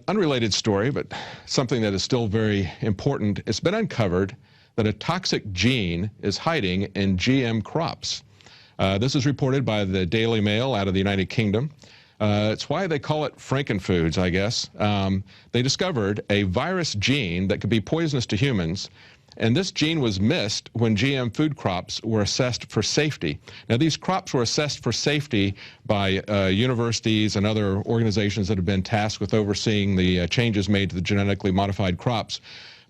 unrelated story, but something that is still very important. It's been uncovered that a toxic gene is hiding in GM crops. This is reported by the Daily Mail out of the United Kingdom. It's why they call it frankenfoods, I guess. They discovered a virus gene that could be poisonous to humans, and this gene was missed when GM food crops were assessed for safety. Now, these crops were assessed for safety by universities and other organizations that have been tasked with overseeing the changes made to the genetically modified crops.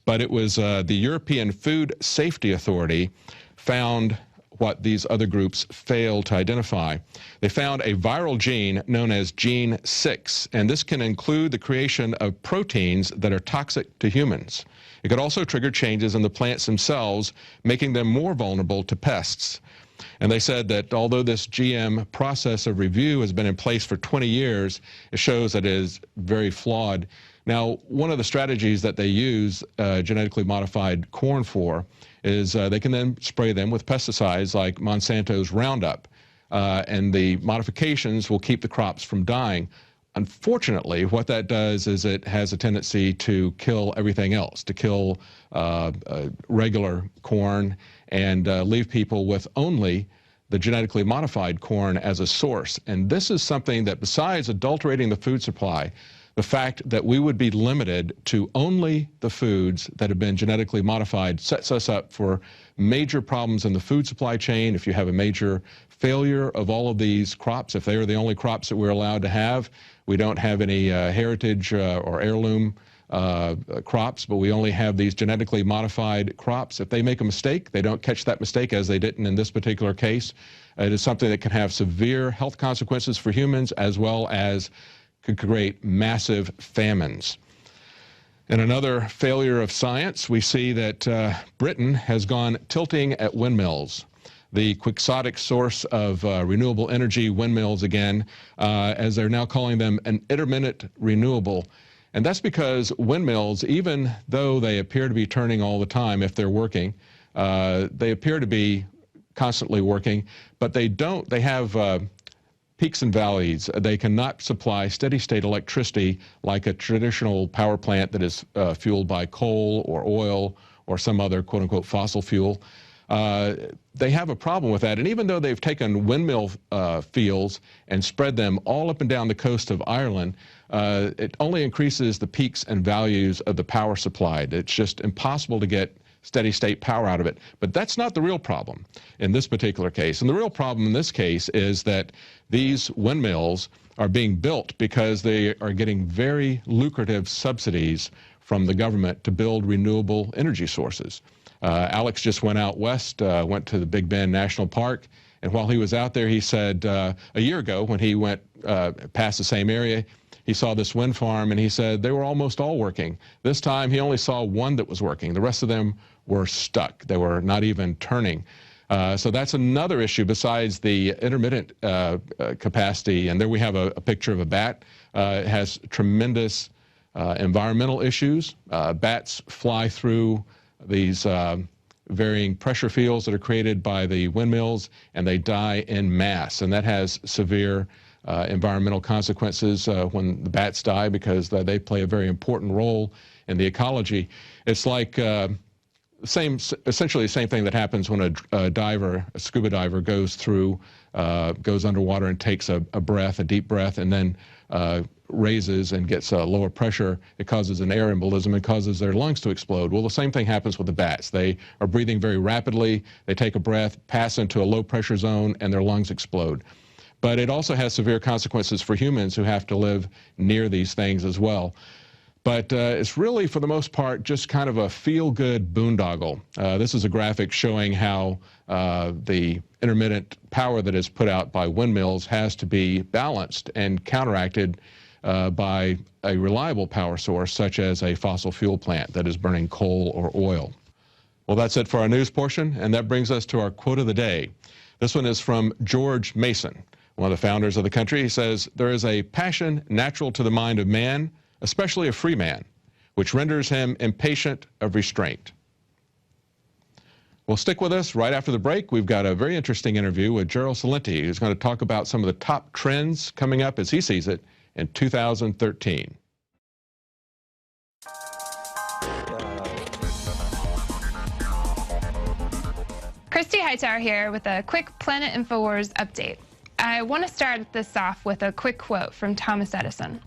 But it was the European Food Safety Authority found what these other groups failed to identify. They found a viral gene known as gene 6, and this can include the creation of proteins that are toxic to humans. It could also trigger changes in the plants themselves, making them more vulnerable to pests. And they said that although this GM process of review has been in place for 20 years, it shows that it is very flawed. Now, one of the strategies that they use genetically modified corn for is they can then spray them with pesticides like Monsanto's Roundup, and the modifications will keep the crops from dying. Unfortunately, what that does is it has a tendency to kill everything else, to kill regular corn and leave people with only the genetically modified corn as a source. And this is something that, besides adulterating the food supply, the fact that we would be limited to only the foods that have been genetically modified sets us up for major problems in the food supply chain. If you have a major failure of all of these crops, if they are the only crops that we're allowed to have, we don't have any heritage or heirloom crops, but we only have these genetically modified crops. If they make a mistake, they don't catch that mistake, as they didn't in this particular case. It is something that can have severe health consequences for humans, as well as could create massive famines. In another failure of science, we see that Britain has gone tilting at windmills, the quixotic source of renewable energy, windmills again, as they're now calling them an intermittent renewable. And that's because windmills, even though they appear to be turning all the time if they're working, they appear to be constantly working, but they don't. They have peaks and valleys. They cannot supply steady-state electricity like a traditional power plant that is fueled by coal or oil or some other quote-unquote fossil fuel. They have a problem with that, and even though they've taken windmill fields and spread them all up and down the coast of Ireland, it only increases the peaks and values of the power supplied. It's just impossible to get steady-state power out of it. But that's not the real problem in this particular case. And the real problem in this case is that these windmills are being built because they are getting very lucrative subsidies from the government to build renewable energy sources. Alex just went out west, went to the Big Bend National Park, and while he was out there, he said a year ago when he went past the same area, he saw this wind farm, and he said they were almost all working. This time, he only saw one that was working. The rest of them were stuck. They were not even turning. So that's another issue besides the intermittent capacity. And there we have a picture of a bat. It has tremendous environmental issues. Bats fly through these varying pressure fields that are created by the windmills, and they die en masse. And that has severe environmental consequences when the bats die, because they play a very important role in the ecology. It's like essentially the same thing that happens when a scuba diver goes underwater and takes a deep breath, and then raises and gets lower pressure. It causes an air embolism and causes their lungs to explode. Well, the same thing happens with the bats. They are breathing very rapidly. They take a breath, pass into a low pressure zone, and their lungs explode. But it also has severe consequences for humans who have to live near these things as well. But it's really, for the most part, just kind of a feel-good boondoggle. This is a graphic showing how the intermittent power that is put out by windmills has to be balanced and counteracted by a reliable power source, such as a fossil fuel plant that is burning coal or oil. Well, that's it for our news portion, and that brings us to our quote of the day. This one is from George Mason, one of the founders of the country. He says, "There is a passion natural to the mind of man, especially a free man, which renders him impatient of restraint." Well, stick with us. Right after the break, we've got a very interesting interview with Gerald Celente, who's going to talk about some of the top trends coming up as he sees it in 2013. Christy Hightower here with a quick Planet InfoWars update. I want to start this off with a quick quote from Thomas Edison.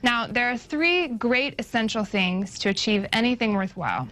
Now, there are 3 great essential things to achieve anything worthwhile.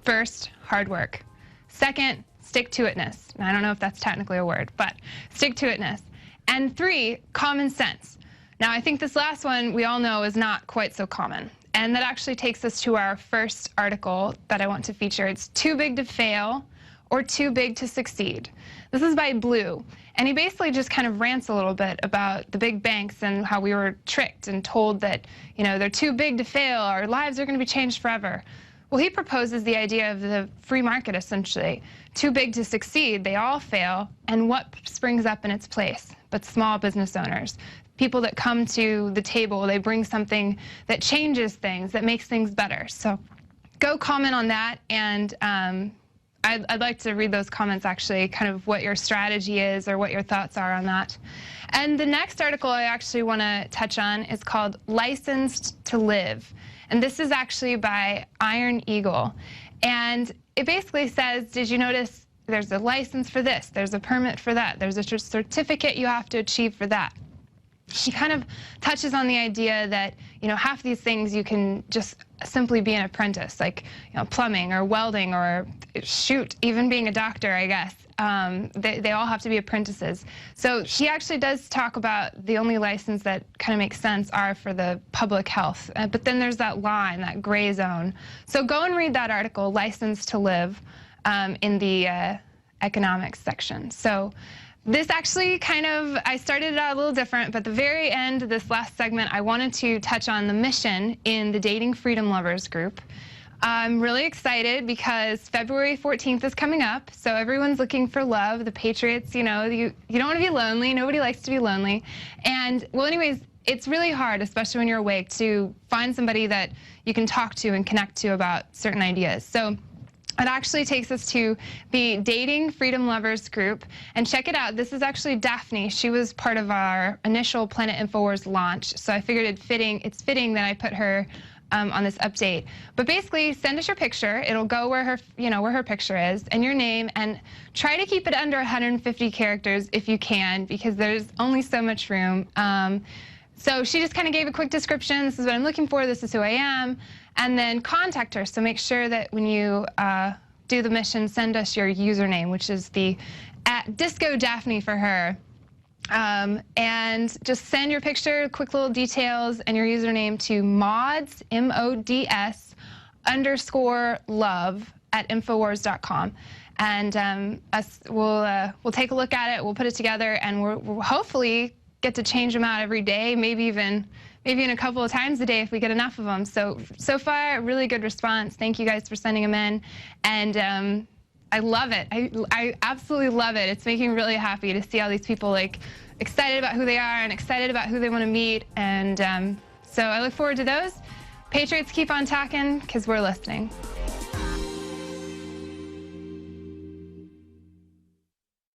First, hard work. Second, stick-to-itness. I don't know if that's technically a word, but stick-to-itness. And 3, common sense. Now, I think this last one we all know is not quite so common. And that actually takes us to our first article that I want to feature. It's Too Big to Fail or Too Big to Succeed. This is by Blue, and he basically just kind of rants a little bit about the big banks and how we were tricked and told that, you know, they're too big to fail, our lives are going to be changed forever. Well, he proposes the idea of the free market, essentially. Too big to succeed, they all fail, and what springs up in its place? But small business owners. People that come to the table, they bring something that changes things, that makes things better. So go comment on that, and I'd like to read those comments, actually, kind of what your strategy is or what your thoughts are on that. And the next article I actually want to touch on is called Licensed to Live. And this is actually by Iron Eagle. And it basically says, did you notice there's a license for this, there's a permit for that, there's a certificate you have to achieve for that. He kind of touches on the idea that, you know, half these things you can just simply be an apprentice, like, you know, plumbing or welding or, shoot, even being a doctor, I guess. They all have to be apprentices. So he actually does talk about the only license that kind of makes sense are for the public health. But then there's that line, that gray zone. So go and read that article, Licensed to Live, in the economics section. So this actually kind of, I started it out a little different, but at the very end of this last segment, I wanted to touch on the mission in the Dating Freedom Lovers group. I'm really excited because February 14th is coming up, so everyone's looking for love. The Patriots, you know, you don't want to be lonely. Nobody likes to be lonely. And, well, anyways, it's really hard, especially when you're awake, to find somebody that you can talk to and connect to about certain ideas. So it actually takes us to the Dating Freedom Lovers group. And check it out. This is actually Daphne. She was part of our initial Planet InfoWars launch. So I figured it's fitting that I put her on this update. But basically, send us your picture. It'll go where her, where her picture is, and your name. And try to keep it under 150 characters if you can, because there's only so much room. So she just kind of gave a quick description. This is what I'm looking for. This is who I am. And then contact her. So make sure that when you do the mission, send us your username, which is the @DiscoDaphne for her. And just send your picture, quick little details, and your username to mods, M-O-D-S, _love @infowars.com. And we'll take a look at it. We'll put it together, and we'll hopefully get to change them out every day, maybe even a couple of times a day if we get enough of them. So far, really good response. Thank you guys for sending them in. And I love it. I absolutely love it. It's making me really happy to see all these people like excited about who they are and excited about who they want to meet. And so I look forward to those. Patriots, keep on talking, because we're listening.